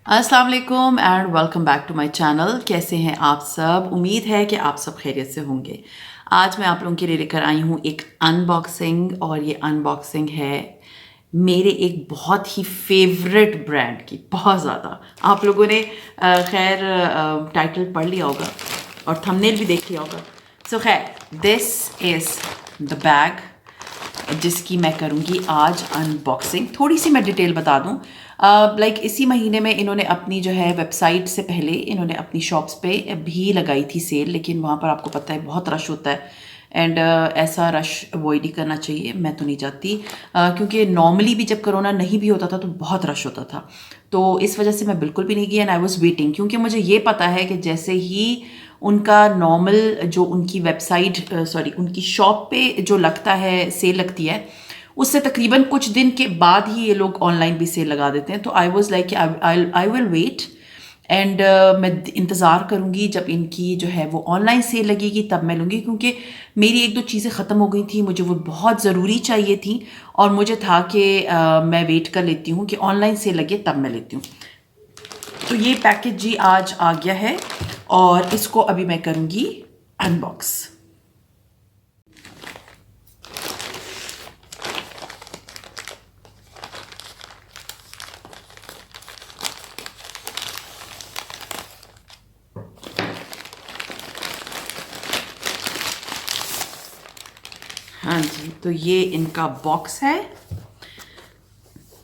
अस्सलाम वालेकुम and welcome back to my channel. कैसे हैं आप सब? उम्मीद है कि आप सब खैरियत से होंगे। आज मैं आप लोगों के लिए लेकर आई हूँ एक अनबॉक्सिंग, और ये अनबॉक्सिंग है मेरे एक बहुत ही फेवरेट ब्रांड की। बहुत ज़्यादा आप लोगों ने खैर टाइटल पढ़ लिया होगा और थंबनेल भी देख लिया होगा। सो खैर, दिस इज़ द बैग जिसकी मैं करूँगी आज अनबॉक्सिंग। थोड़ी सी मैं डिटेल बता दूँ। लाइक इसी महीने में इन्होंने अपनी जो है वेबसाइट से पहले इन्होंने अपनी शॉप्स पे भी लगाई थी सेल, लेकिन वहाँ पर आपको पता है बहुत रश होता है एंड ऐसा रश अवॉइड ही करना चाहिए। मैं तो नहीं चाहती क्योंकि नॉर्मली भी जब कोरोना नहीं भी होता था तो बहुत रश होता था, तो इस वजह से मैं बिल्कुल भी नहीं गई एंड आई वॉज वेटिंग, क्योंकि मुझे ये पता है कि जैसे ही उनका नॉर्मल जो उनकी वेबसाइट उनकी शॉप पे जो लगता है सेल लगती है, उससे तकरीबन कुछ दिन के बाद ही ये लोग ऑनलाइन भी सेल लगा देते हैं। तो I was like I will wait and मैं इंतज़ार करूँगी जब इनकी जो है वो ऑनलाइन सेल लगेगी तब मैं लूँगी, क्योंकि मेरी एक दो चीज़ें ख़त्म हो गई थी, मुझे वो बहुत ज़रूरी चाहिए थी और मुझे था कि मैं वेट कर लेती हूँ कि ऑनलाइन सेल लगे तब मैं लेती हूँ। तो ये पैकेज जी आज आ गया है और इसको अभी मैं करूँगी अनबॉक्स। हाँ जी, तो ये इनका बॉक्स है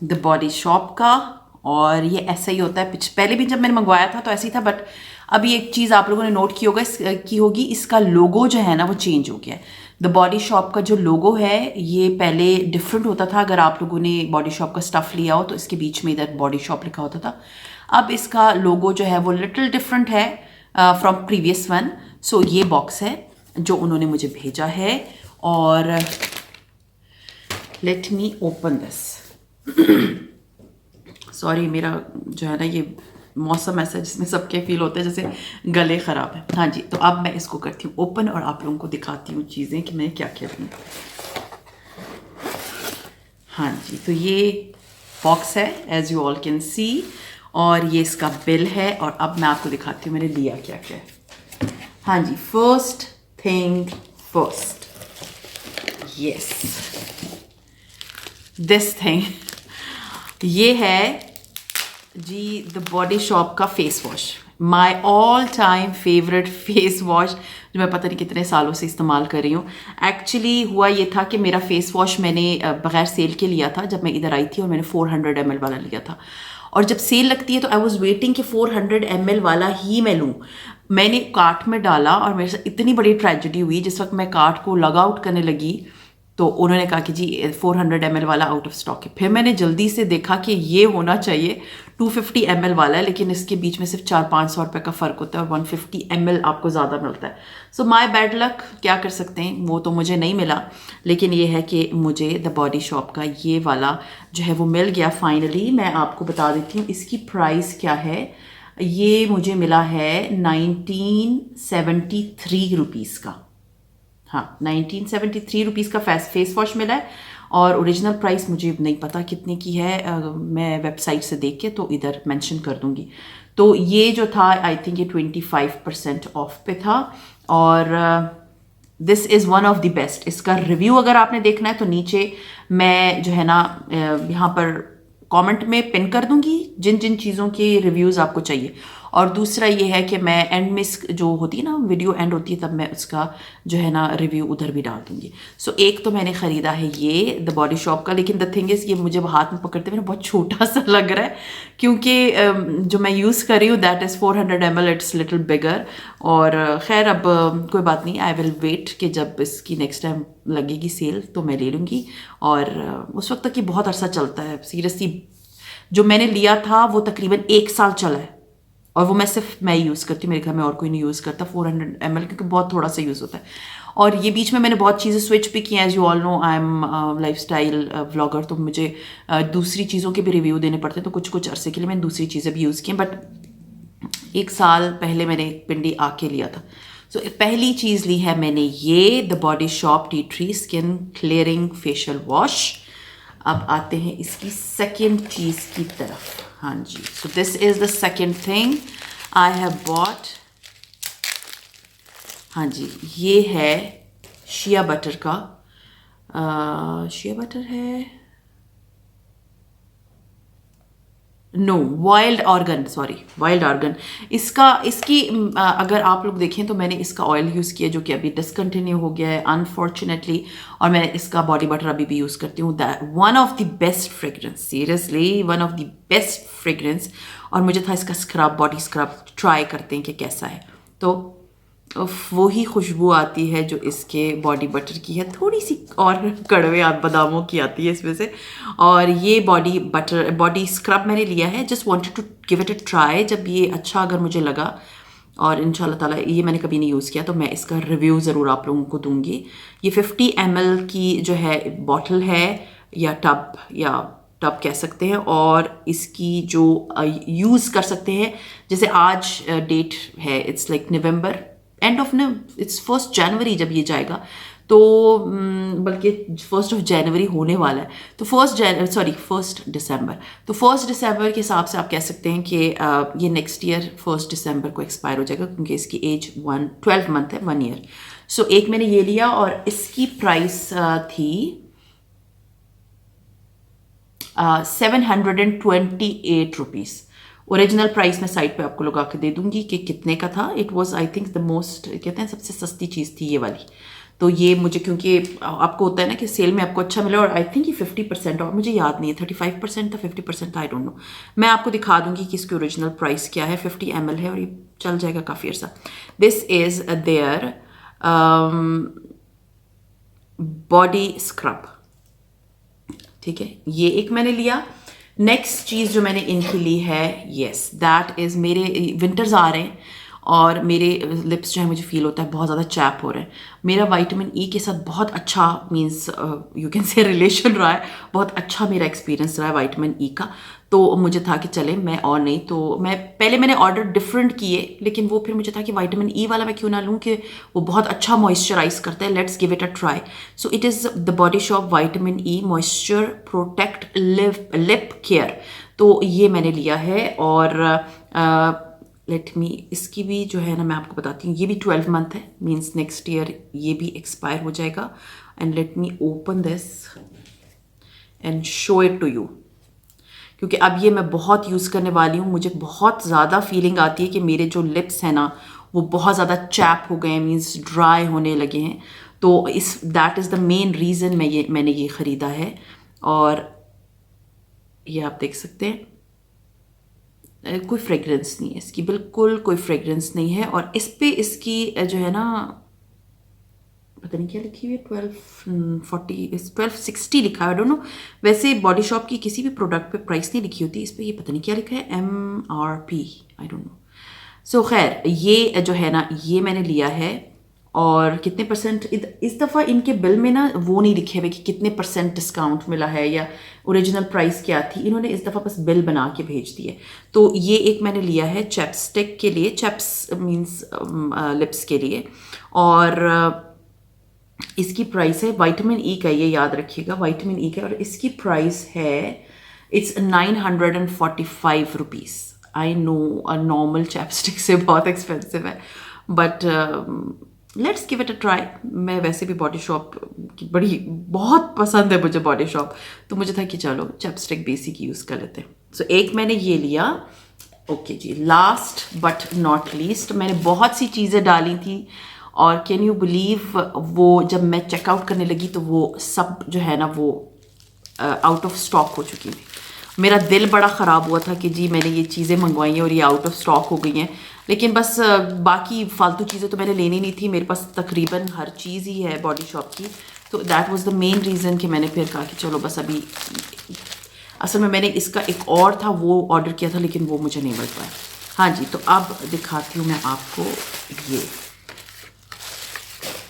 द बॉडी शॉप का, और ये ऐसा ही होता है। पहले भी जब मैंने मंगवाया था तो ऐसे ही था, बट अभी एक चीज़ आप लोगों ने नोट की होगी, इसका लोगो जो है ना वो चेंज हो गया है। द बॉडी शॉप का जो लोगो है ये पहले डिफरेंट होता था। अगर आप लोगों ने बॉडी शॉप का स्टफ़ लिया हो तो इसके बीच में इधर बॉडी शॉप लिखा होता था। अब इसका लोगो जो है वो लिटिल डिफरेंट है फ्रॉम प्रीवियस वन। सो ये बॉक्स है जो उन्होंने मुझे भेजा है, और late me open this. Sorry, मेरा जो है ना ये मौसम ऐसा है जिसमें सबके फील होते हैं जैसे गले ख़राब है। हाँ जी, तो अब मैं इसको करती हूँ ओपन और आप लोगों को दिखाती हूँ चीज़ें कि मैं क्या क्या हूँ। हाँ जी, तो ये बॉक्स है as you all can see, और ये इसका बिल है, और अब मैं आपको दिखाती हूँ मैंने लिया क्या क्या है। हाँ जी, first thing first, yes this thing, ये है जी द बॉडी शॉप का face wash. My all time favourite face wash जो मैं पता नहीं कितने सालों से इस्तेमाल कर रही हूँ। एक्चुअली हुआ ये था कि मेरा फेस वॉश मैंने बगैर सेल के लिया था जब मैं इधर आई थी, और मैंने 400 ml वाला लिया था, और जब सेल लगती है तो आई वॉज वेटिंग कि 400 ml वाला ही मैं लूँ। मैंने कार्ट में डाला और मेरे साथ इतनी बड़ी ट्रेजेडी हुई। जिस वक्त मैं कार्ट को लॉग आउट करने लगी तो उन्होंने कहा कि जी 400 ml वाला आउट ऑफ स्टॉक है। फिर मैंने जल्दी से देखा कि ये होना चाहिए 250 ml वाला है, लेकिन इसके बीच में सिर्फ 400-500 रुपये का फ़र्क होता है और 150 ml आपको ज़्यादा मिलता है। सो माय बैड लक, क्या कर सकते हैं, वो तो मुझे नहीं मिला, लेकिन ये है कि मुझे द बॉडी शॉप का ये वाला जो है वो मिल गया फाइनली। मैं आपको बता देती हूँ इसकी प्राइस क्या है। ये मुझे मिला है 1973 रुपीज़ का। हाँ, 1973 रुपीज़ का फेस वॉश मिला है, और ओरिजिनल प्राइस मुझे नहीं पता कितने की है। मैं वेबसाइट से देख के तो इधर मेंशन कर दूंगी। तो ये जो था आई थिंक ये 25% ऑफ पे था, और this is one of the best. इसका रिव्यू अगर आपने देखना है तो नीचे मैं जो है ना यहाँ पर कमेंट में पिन कर दूंगी जिन जिन चीज़ों के रिव्यूज़ आपको चाहिए। और दूसरा ये है कि मैं एंड में जो होती है ना वीडियो एंड होती है तब मैं उसका जो है ना रिव्यू उधर भी डाल दूंगी। सो एक तो मैंने ख़रीदा है ये द बॉडी शॉप का, लेकिन द थिंग इज़ ये मुझे हाथ में पकड़ते हुए बहुत छोटा सा लग रहा है, क्योंकि जो मैं यूज़ कर रही हूँ that is 400 ml, it's little bigger. और खैर अब कोई बात नहीं, आई विल वेट कि जब इसकी नेक्स्ट टाइम लगेगी सेल तो मैं ले लूँगी, और उस वक्त तक ये बहुत अरसा चलता है। सीरियसली जो मैंने लिया था वो तकरीबन 1 साल चला है, और वो मैं सिर्फ मैं यूज़ करती हूँ, मेरे घर में और कोई नहीं यूज़ करता 400 ml, क्योंकि बहुत थोड़ा सा यूज़ होता है। और ये बीच में मैंने बहुत चीज़ें स्विच भी की हैं, as you all know I am lifestyle vlogger, तो मुझे दूसरी चीज़ों के भी रिव्यू देने पड़ते हैं, तो कुछ कुछ अरसे के लिए मैंने दूसरी चीज़ें भी यूज़ की हैं। बट 1 साल पहले मैंने एक पिंडी आके लिया था। सो पहली चीज़ ली है मैंने ये the Body Shop tea tree skin clearing facial wash. अब आते हैं इसकी सेकेंड चीज़ की तरफ। हाँ जी, so this is the second thing I have bought. हाँ जी, ये है शिया बटर का, शिया बटर है, no wild argan, sorry wild argan. इसकी अगर आप लोग देखें तो मैंने इसका ऑयल यूज़ किया जो कि अभी डिसकंटिन्यू हो गया है अनफॉर्चुनेटली, और मैं इसका बॉडी बटर अभी भी यूज़ करती हूँ। That one of the best fragrance, seriously one of the best fragrance. और मुझे था इसका स्क्रब, बॉडी स्क्रब ट्राई करते हैं कि कैसा है। तो वो ही खुशबू आती है जो इसके बॉडी बटर की है, थोड़ी सी और कड़वे बादामों की आती है इसमें से। और ये बॉडी स्क्रब मैंने लिया है, just wanted to give it a try. जब ये अच्छा अगर मुझे लगा, और इंशाल्लाह ताला ये मैंने कभी नहीं यूज़ किया, तो मैं इसका रिव्यू ज़रूर आप लोगों को दूंगी। ये 50 ml की जो है बॉटल है, या टब कह सकते हैं। और इसकी जो यूज़ कर सकते हैं, जैसे आज डेट है, it's like November, end of न इट्स 1 जनवरी जब ये जाएगा, तो बल्कि 1 जनवरी होने वाला है, तो 1 दिसंबर, तो 1 दिसंबर के हिसाब से आप कह सकते हैं कि ये नेक्स्ट ईयर 1 दिसंबर को एक्सपायर हो जाएगा, क्योंकि इसकी एज 12 मंथ है, 1 ईयर। सो एक मैंने ये लिया, और इसकी प्राइस थी 728 रुपीज़। ओरिजिनल प्राइस मैं साइट पे आपको लगा के दे दूंगी कि कितने का था। It was I think the most, कहते हैं सबसे सस्ती चीज़ थी ये वाली। तो ये मुझे, क्योंकि आपको होता है ना कि सेल में आपको अच्छा मिला, और आई थिंक ये 50%, और मुझे याद नहीं है 35% था 50% था, आई डोंट नो। मैं आपको दिखा दूंगी कि इसकी ओरिजिनल प्राइस क्या है। 50 ml है और ये चल जाएगा काफ़ी अर्सा। This is their body scrub, ठीक है, ये एक मैंने लिया। नेक्स्ट चीज़ जो मैंने इनकी ली है, येस दैट इज़, मेरे विंटर्स आ रहे हैं और मेरे लिप्स जो है मुझे फील होता है बहुत ज़्यादा चैप हो रहे हैं। मेरा विटामिन ई के साथ बहुत अच्छा, means you can say relation रहा है, बहुत अच्छा मेरा एक्सपीरियंस रहा है विटामिन ई का। तो मुझे था कि चले मैं, और नहीं तो मैंने ऑर्डर डिफरेंट किए, लेकिन वो फिर मुझे था कि विटामिन ई वाला मैं क्यों ना लूँ, कि वो बहुत अच्छा मॉइस्चराइज करता है। Let's give it a try. So it is the Body shop vitamin E moisture protect lip care. तो ये मैंने लिया है, और लेट मी, इसकी भी जो है ना मैं आपको बताती हूँ, ये भी 12 मंथ है, मीन्स नेक्स्ट ईयर ये भी एक्सपायर हो जाएगा। And let me open this and show it to you, क्योंकि अब ये मैं बहुत यूज़ करने वाली हूँ। मुझे बहुत ज़्यादा फीलिंग आती है कि मेरे जो लिप्स हैं ना वो बहुत ज़्यादा चैप हो गए हैं, मीन्स ड्राई होने लगे हैं। तो that is the main reason मैंने ये ख़रीदा है। और ये आप देख सकते हैं, कोई फ्रेगरेंस नहीं है इसकी, बिल्कुल कोई फ्रेगरेंस नहीं है। और इस पे इसकी जो है ना, पता नहीं क्या लिखी हुई है, 1260 लिखा है, आई डोंट नो। वैसे बॉडी शॉप की किसी भी प्रोडक्ट पे प्राइस नहीं लिखी होती, इस पे ये पता नहीं क्या लिखा है, MRP, आई डोंट नो। सो खैर, ये जो है ना ये मैंने लिया है। और कितने परसेंट, इस दफ़ा इनके बिल में ना वो नहीं लिखे हुए कि कितने % डिस्काउंट मिला है या ओरिजिनल प्राइस क्या थी, इन्होंने इस दफ़ा बस बिल बना के भेज दिए। तो ये एक मैंने लिया है चैपस्टिक के लिए, चैप्स मीन्स लिप्स के लिए। और इसकी प्राइस है, विटामिन ई का, ये याद रखिएगा विटामिन ई का, और इसकी प्राइस है it's 945 rupees. I know normal ChapStick से बहुत एक्सपेंसिव है, but let's give it a try. मैं वैसे भी बॉडी शॉप की बहुत पसंद है मुझे बॉडी शॉप, तो मुझे था कि चलो चैपस्टिक बेसिक यूज़ कर लेते हैं। सो एक मैंने ये लिया। ओके जी, लास्ट बट नॉट लीस्ट, मैंने बहुत सी चीज़ें डाली थी, और कैन यू बिलीव, वो जब मैं चेकआउट करने लगी तो वो सब जो है ना वो आउट ऑफ स्टॉक हो चुकी थी। मेरा दिल बड़ा ख़राब हुआ था कि जी मैंने ये चीज़ें मंगवाई हैं और ये आउट ऑफ स्टॉक हो गई हैं। लेकिन बस बाकी फालतू चीज़ें तो मैंने लेनी नहीं थी, मेरे पास तकरीबन हर चीज़ ही है बॉडी शॉप की। तो that was the main reason कि मैंने फिर कहा कि चलो बस अभी, असल में मैंने इसका एक और था वो ऑर्डर किया था, लेकिन वो मुझे नहीं मिल पाया। हाँ जी, तो अब दिखाती हूँ मैं आपको ये।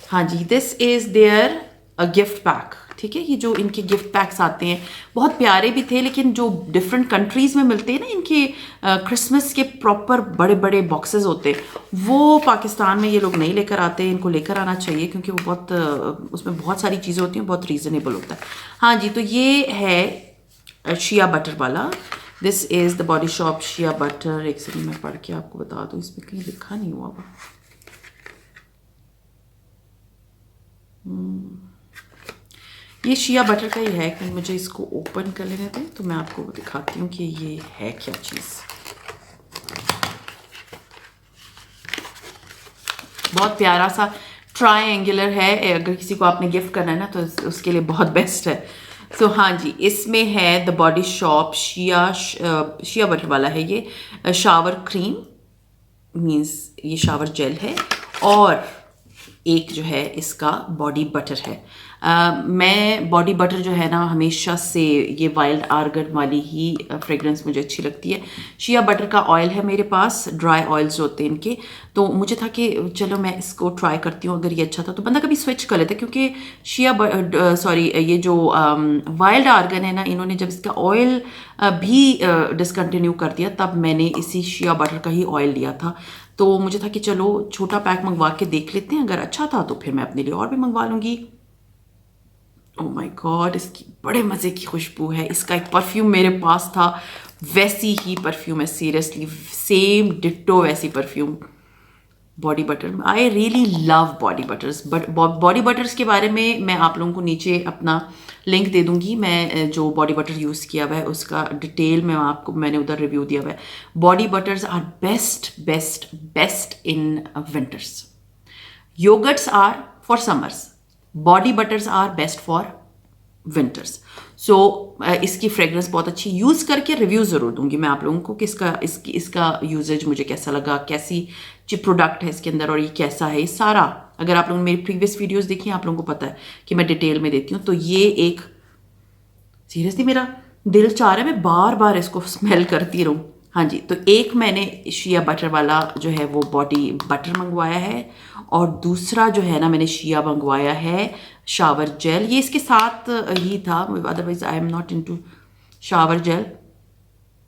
हाँ जी, this is their a gift pack, ठीक है। ये जो इनके गिफ्ट पैक्स आते हैं बहुत प्यारे भी थे, लेकिन जो डिफरेंट कंट्रीज़ में मिलते हैं ना इनके क्रिसमस के प्रॉपर बड़े बड़े बॉक्सेस होते हैं, वो पाकिस्तान में ये लोग नहीं लेकर आते। इनको लेकर आना चाहिए, क्योंकि वो बहुत उसमें बहुत सारी चीज़ें होती हैं, बहुत रीज़नेबल होता है। हाँ जी, तो ये है शिया बटर वाला, this is the Body shop shea butter. एक सेकंड मैं पढ़ के आपको बता दूँ, इसमें कहीं लिखा नहीं हुआ हुआ। ये शिया बटर का ही है कि मुझे इसको ओपन कर लेने दें तो मैं आपको दिखाती हूँ कि ये है क्या चीज़। बहुत प्यारा सा ट्रायंगुलर है, अगर किसी को आपने गिफ्ट करना है ना तो उसके लिए बहुत बेस्ट है। सो हाँ जी, इसमें है the Body shop shea butter वाला है ये शावर क्रीम, मीन्स ये शावर जेल है, और एक जो है इसका बॉडी बटर है। मैं बॉडी बटर जो है ना हमेशा से ये वाइल्ड आर्गन वाली ही फ्रेगरेंस मुझे अच्छी लगती है। शिया बटर का ऑयल है मेरे पास, ड्राई ऑयल्स होते हैं इनके, तो मुझे था कि चलो मैं इसको ट्राई करती हूँ, अगर ये अच्छा था तो बंदा कभी स्विच कर लेता, क्योंकि ये जो वाइल्ड आर्गन है ना, इन्होंने जब इसका ऑयल भी डिसकंटिन्यू कर दिया तब मैंने इसी शिया बटर का ही ऑयल लिया था। तो मुझे था कि चलो छोटा पैक मंगवा के देख लेते हैं, अगर अच्छा था तो फिर मैं अपने लिए और भी मंगवा लूँगी। ओह माय गॉड, इसकी बड़े मज़े की खुशबू है। इसका एक परफ्यूम मेरे पास था, वैसी ही परफ्यूम है, सीरियसली सेम डिट्टो वैसी perfume body butter. I really love body buttress, but body buttress के बारे में मैं आप लोगों को नीचे अपना लिंक दे दूंगी। मैं जो बॉडी बटर यूज़ किया हुआ है उसका डिटेल में मैंने उधर रिव्यू दिया हुआ है। Body butters are best best best in winters, yogurts are for summers, body butters are best for winters. So इसकी फ्रेगरेंस बहुत अच्छी, यूज़ करके रिव्यू ज़रूर दूंगी मैं आप लोगों को कि इसका यूजेज मुझे कैसा लगा, कैसी जो प्रोडक्ट है इसके अंदर और ये कैसा है, ये सारा। अगर आप लोगों ने मेरी प्रीवियस वीडियोस देखी हैं आप लोगों को पता है कि मैं डिटेल में देती हूँ। तो ये एक सीरियसली मेरा दिल चाह रहा है मैं बार बार इसको स्मेल करती रहूँ। हाँ जी, तो एक मैंने शिया बटर वाला जो है वो बॉडी बटर मंगवाया है, और दूसरा जो है ना मैंने शिया मंगवाया है शावर जेल। ये इसके साथ ही था, otherwise I am not into shower gel.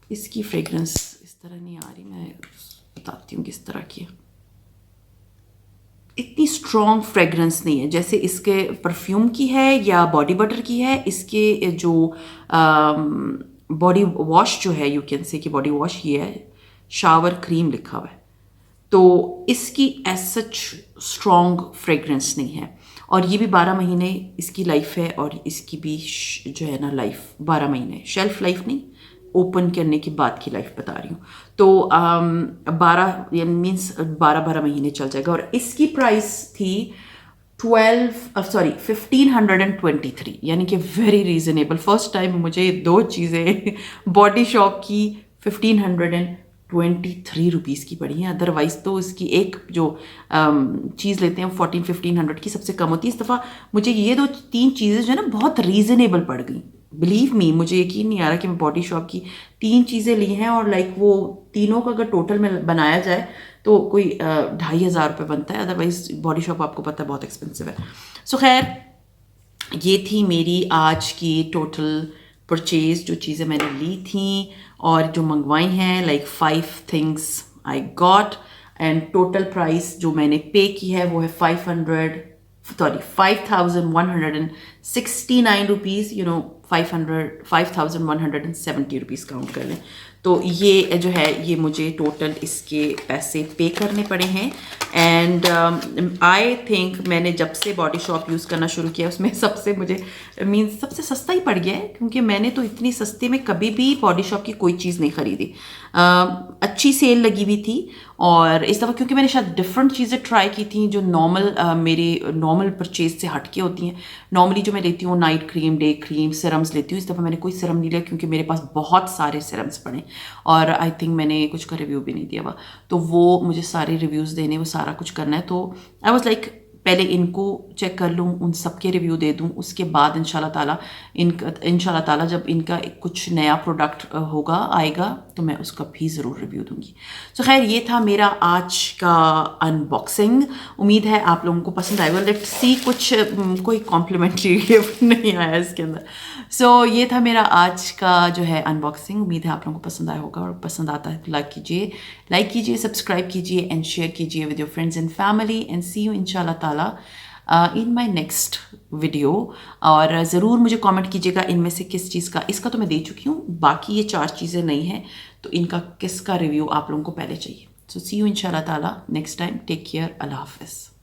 इसकी फ्रेगरेंस इस तरह नहीं आ रही, मैं बताती हूँ किस तरह की है। इतनी स्ट्रॉन्ग फ्रेगरेंस नहीं है जैसे इसके परफ्यूम की है या बॉडी बटर की है। इसके जो बॉडी वॉश जो है, यू कैन से कि बॉडी वॉश ही है, शावर क्रीम लिखा हुआ है, तो इसकी एज सच स्ट्रॉन्ग फ्रेगरेंस नहीं है। और ये भी 12 महीने इसकी लाइफ है, और इसकी भी जो है ना लाइफ 12 महीने, शेल्फ लाइफ नहीं, ओपन करने के बाद की लाइफ बता रही हूँ। तो 12 महीने चल जाएगा। और इसकी प्राइस थी 1523, यानी कि वेरी रीजनेबल। फर्स्ट टाइम मुझे दो चीज़ें बॉडी शॉप की 1523 रुपीज़ की पड़ी हैं। अदरवाइज़ तो इसकी एक जो चीज़ लेते हैं 1400-1500 की सबसे कम होती है। इस दफ़ा मुझे ये 2-3 चीज़ें जो है ना बहुत रीज़नेबल पड़ गई। बिलीव मी, मुझे यकीन नहीं आ रहा कि मैं बॉडी शॉप की 3 चीज़ें ली हैं, और लाइक वो तीनों का अगर टोटल में बनाया जाए तो कोई 2500 रुपये बनता है। अदरवाइज बॉडी शॉप आपको पता है बहुत एक्सपेंसिव है। सो खैर, ये थी मेरी आज की टोटल परचेज, जो चीज़ें मैंने ली थी और जो मंगवाई हैं, like 5 things I got, and total price जो मैंने पे की है वो है 5,169 रुपीज़, 5,170 रुपीज़ काउंट कर लें। तो ये जो है ये मुझे टोटल इसके पैसे पे करने पड़े हैं। एंड आई थिंक मैंने जब से बॉडी शॉप यूज़ करना शुरू किया उसमें सबसे मुझे सबसे सस्ता ही पड़ गया है, क्योंकि मैंने तो इतनी सस्ते में कभी भी बॉडी शॉप की कोई चीज़ नहीं खरीदी। अच्छी सेल लगी हुई थी, और इस दफ़ा क्योंकि मैंने शायद डिफरेंट चीज़ें ट्राई की थी जो मेरे नॉर्मल परचेज से हटके होती हैं। नॉर्मली जो मैं लेती हूँ night cream, day cream, serums लेती हूँ। इस दफ़ा मैंने कोई सिरम नहीं लिया क्योंकि मेरे पास बहुत सारे सिरम्स पड़े, और आई थिंक मैंने कुछ का रिव्यू भी नहीं दिया हुआ, तो वो मुझे सारे रिव्यूज़ देने, वो सारा कुछ करना है। तो आई वॉज लाइक पहले इनको चेक कर लूँ, उन सब के रिव्यू दे दूँ, उसके बाद इंशाल्लाह ताला जब इनका कुछ नया प्रोडक्ट होगा आएगा तो मैं उसका भी ज़रूर रिव्यू दूँगी। सो खैर, ये था मेरा आज का अनबॉक्सिंग। उम्मीद है आप लोगों को पसंद आएगा। लेट्स सी, कोई कॉम्प्लीमेंट्री गिफ्ट नहीं आया इसके अंदर। सो ये था मेरा आज का जो है अनबॉक्सिंग। उम्मीद है आप लोगों को पसंद आया होगा, और पसंद आता है तो लाइक कीजिए, सब्सक्राइब कीजिए एंड शेयर कीजिए with your friends and family, and see you इंशाल्लाह ताला इन माई नेक्स्ट वीडियो। और ज़रूर मुझे कमेंट कीजिएगा इनमें से किस चीज़ का, इसका तो मैं दे चुकी हूँ, बाकी ये 4 चीज़ें नहीं हैं, तो इनका किसका रिव्यू आप लोगों को पहले चाहिए। सो सी यू इंशाल्लाह ताला नेक्स्ट टाइम। टेक केयर, अल्लाह हाफ़िज़।